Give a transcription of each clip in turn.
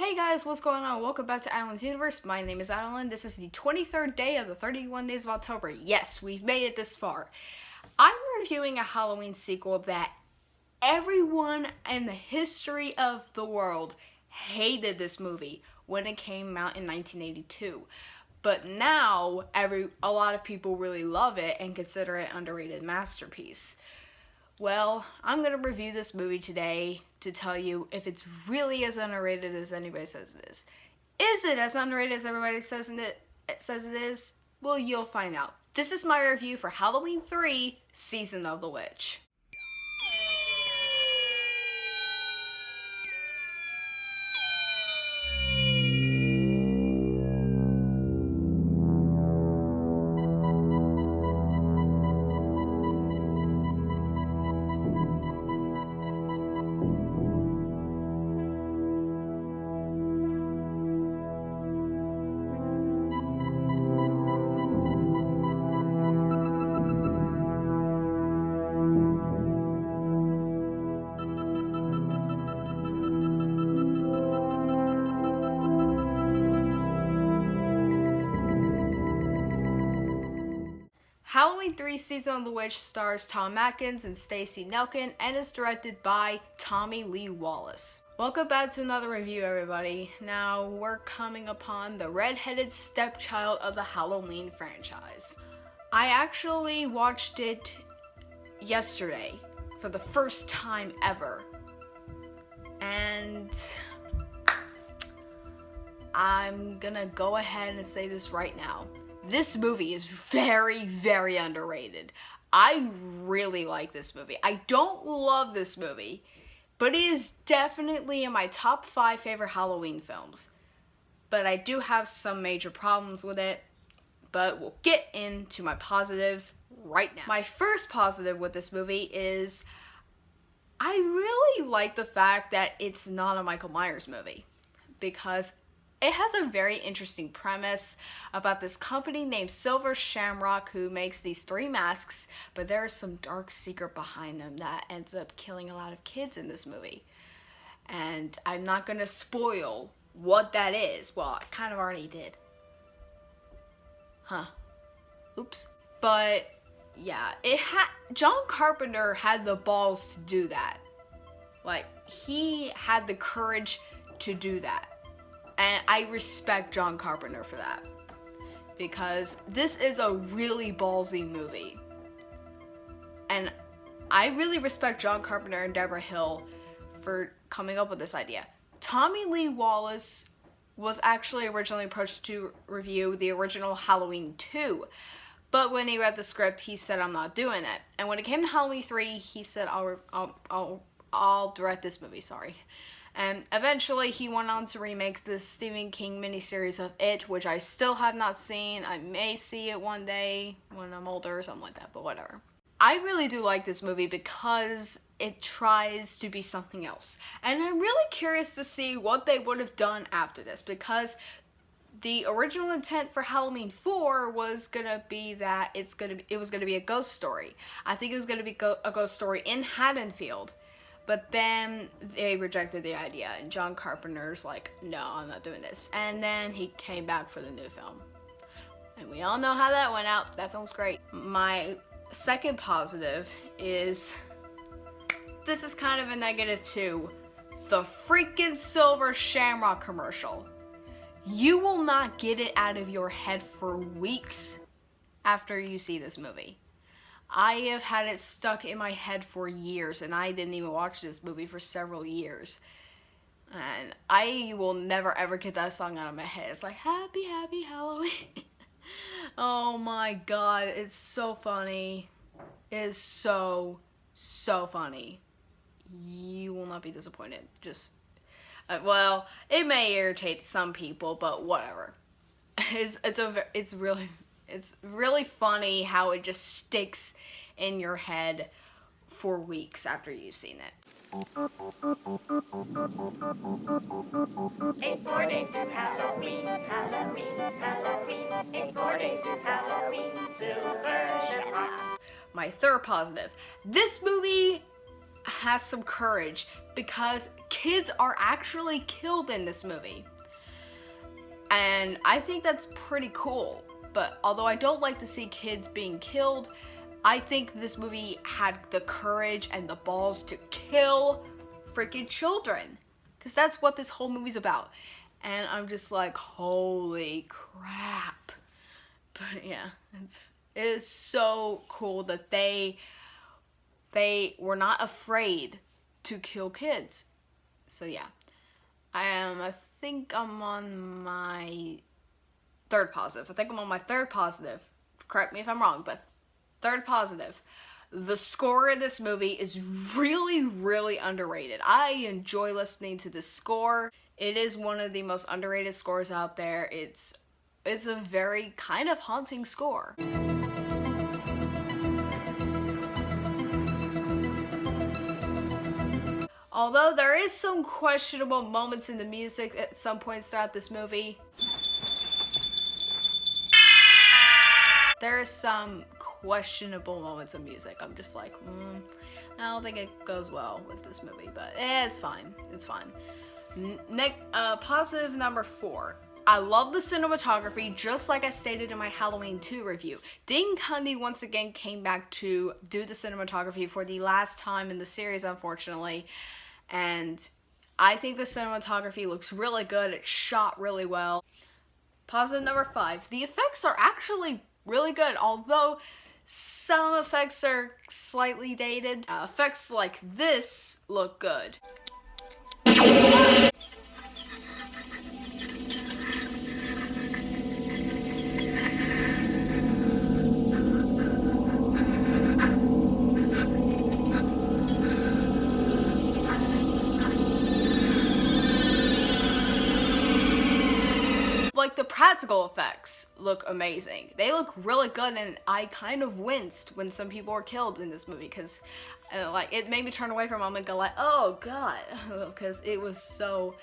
Hey guys, what's going on? Welcome back to Adelin's Universe. My name is Adeline. This is the 23rd day of the 31 days of October. Yes, we've made it this far. I'm reviewing a Halloween sequel that everyone in the history of the world hated this movie when it came out in 1982. But now, a lot of people really love it and consider it an underrated masterpiece. Well, I'm going to review this movie today to tell you if it's really as underrated as anybody says it is. Is it as underrated as everybody says it is? Well, you'll find out. This is my review for Halloween 3, Season of the Witch. Halloween 3 Season of the Witch stars Tom Atkins and Stacey Nelkin and is directed by Tommy Lee Wallace. Welcome back to another review, everybody. Now we're coming upon the red-headed stepchild of the Halloween franchise. I actually watched it yesterday for the first time ever. And I'm gonna go ahead and say this right now. This movie is very, very underrated. I really like this movie. I don't love this movie, but it is definitely in my top 5 favorite Halloween films. But I do have some major problems with it, but we'll get into my positives right now. My first positive with this movie is I really like the fact that it's not a Michael Myers movie, because it has a very interesting premise about this company named Silver Shamrock who makes these 3 masks, but there is some dark secret behind them that ends up killing a lot of kids in this movie. And I'm not going to spoil what that is. Well, I kind of already did. Oops. But yeah, John Carpenter had the balls to do that. Like, he had the courage to do that. And I respect John Carpenter for that, because this is a really ballsy movie. And I really respect John Carpenter and Deborah Hill for coming up with this idea. Tommy Lee Wallace was actually originally approached to review the original Halloween 2, but when he read the script, he said, "I'm not doing it." And when it came to Halloween 3, he said, I'll direct this movie, sorry. And eventually he went on to remake the Stephen King miniseries of It, which I still have not seen. I may see it one day when I'm older or something like that, but whatever. I really do like this movie because it tries to be something else. And I'm really curious to see what they would have done after this, because the original intent for Halloween 4 was gonna be that it was gonna be a ghost story. I think it was gonna be a ghost story in Haddonfield. But then they rejected the idea, and John Carpenter's like, "No, I'm not doing this." And then he came back for the new film. And we all know how that went out. That film's great. My second positive is, this is kind of a negative too, the freaking Silver Shamrock commercial. You will not get it out of your head for weeks after you see this movie. I have had it stuck in my head for years, and I didn't even watch this movie for several years. And I will never ever get that song out of my head. It's like, "Happy, happy Halloween." Oh my god, it's so funny. It is so, so funny. You will not be disappointed. Just, well, it may irritate some people, but whatever. It's really funny how it just sticks in your head for weeks after you've seen it. 8 more days to Halloween, Halloween, Halloween. 8 more days to Halloween, Silver Shamrock. My third positive. This movie has some courage because kids are actually killed in this movie. And I think that's pretty cool. But although I don't like to see kids being killed, I think this movie had the courage and the balls to kill freaking children. Because that's what this whole movie's about. And I'm just like, holy crap. But yeah, it is so cool that they were not afraid to kill kids. So yeah, I think I'm on my third positive. Correct me if I'm wrong, but third positive. The score in this movie is really, really underrated. I enjoy listening to the score. It is one of the most underrated scores out there. It's a very kind of haunting score. Although there is some questionable moments in the music at some points throughout this movie. There are some questionable moments of music. I'm just like, I don't think it goes well with this movie, but it's fine. It's fine. Positive number 4. I love the cinematography, just like I stated in my Halloween 2 review. Dean Cundey once again came back to do the cinematography for the last time in the series, unfortunately. And I think the cinematography looks really good. It's shot really well. Positive number 5. The effects are actually really good, although some effects are slightly dated. Effects like this look good. Like, the practical effects look amazing. They look really good, and I kind of winced when some people were killed in this movie because like, it made me turn away for a moment and go like, oh god, because it was so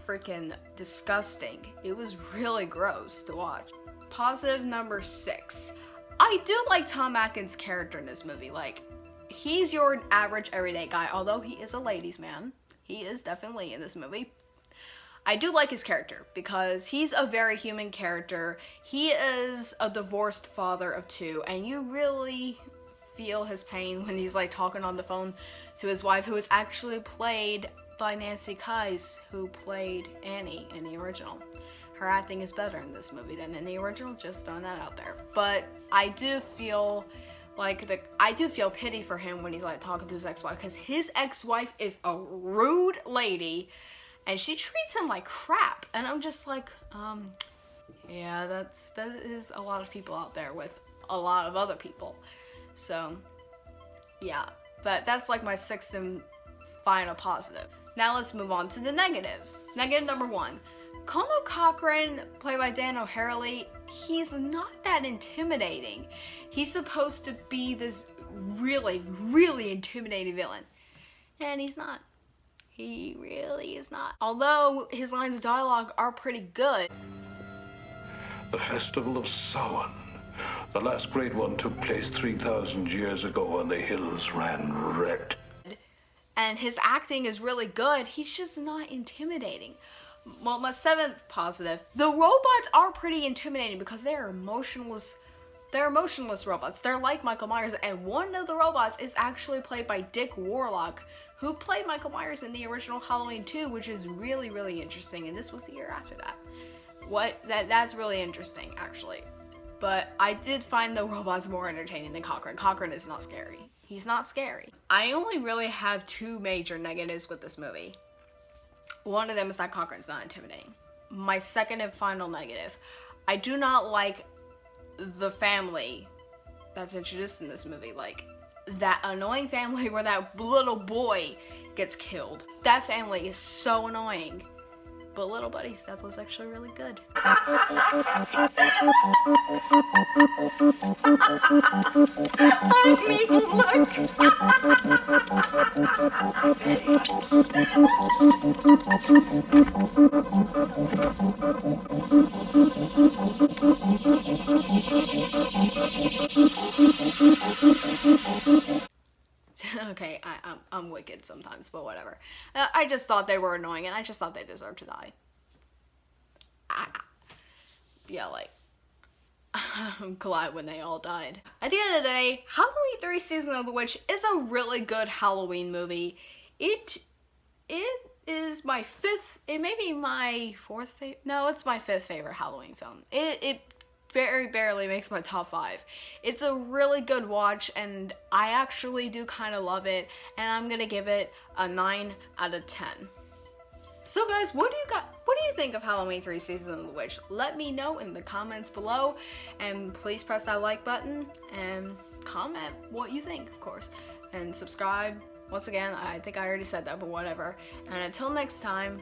freaking disgusting. It was really gross to watch. Positive number 6. I do like Tom Atkins' character in this movie. Like, he's your average everyday guy, although he is a ladies' man. He is definitely in this movie. I do like his character because he's a very human character. He is a divorced father of 2, and you really feel his pain when he's like talking on the phone to his wife, who is actually played by Nancy Kyes, who played Annie in the original. Her acting is better in this movie than in the original, just throwing that out there. But I do feel pity for him when he's like talking to his ex-wife, because his ex-wife is a rude lady. And she treats him like crap. And I'm just like, yeah, that is a lot of people out there with a lot of other people. So, yeah. But that's like my 6th and final positive. Now let's move on to the negatives. Negative number 1. Colonel Cochran, played by Dan O'Harely, he's not that intimidating. He's supposed to be this really, really intimidating villain. And he's not. He really is not. Although his lines of dialogue are pretty good. The Festival of Samhain. The last great one took place 3,000 years ago and the hills ran red. And his acting is really good. He's just not intimidating. Well, my 7th positive. The robots are pretty intimidating because they are emotionless. They're emotionless robots. They're like Michael Myers. And one of the robots is actually played by Dick Warlock, who played Michael Myers in the original Halloween 2, which is really, really interesting. And this was the year after that. That's really interesting, actually. But I did find the robots more entertaining than Cochran. Cochran is not scary. He's not scary. I only really have 2 major negatives with this movie. One of them is that Cochran's not intimidating. My 2nd and final negative. I do not like the family that's introduced in this movie. Like, that annoying family where that little boy gets killed. That family is so annoying. But Little Buddy's death was actually really good. Okay, I'm wicked sometimes, but whatever. I just thought they were annoying, and I just thought they deserved to die. Yeah, like, I'm glad when they all died. At the end of the day, Halloween 3 Season of the Witch is a really good Halloween movie. It is my it may be my fourth favorite, no, it's my fifth favorite Halloween film. It very barely makes my top 5. It's a really good watch, and I actually do kind of love it, and I'm gonna give it a 9 out of 10. So guys, what do you think of Halloween 3 Season of the Witch? Let me know in the comments below, and please press that like button and comment what you think, of course, and subscribe. Once again, I think I already said that, but whatever. And until next time,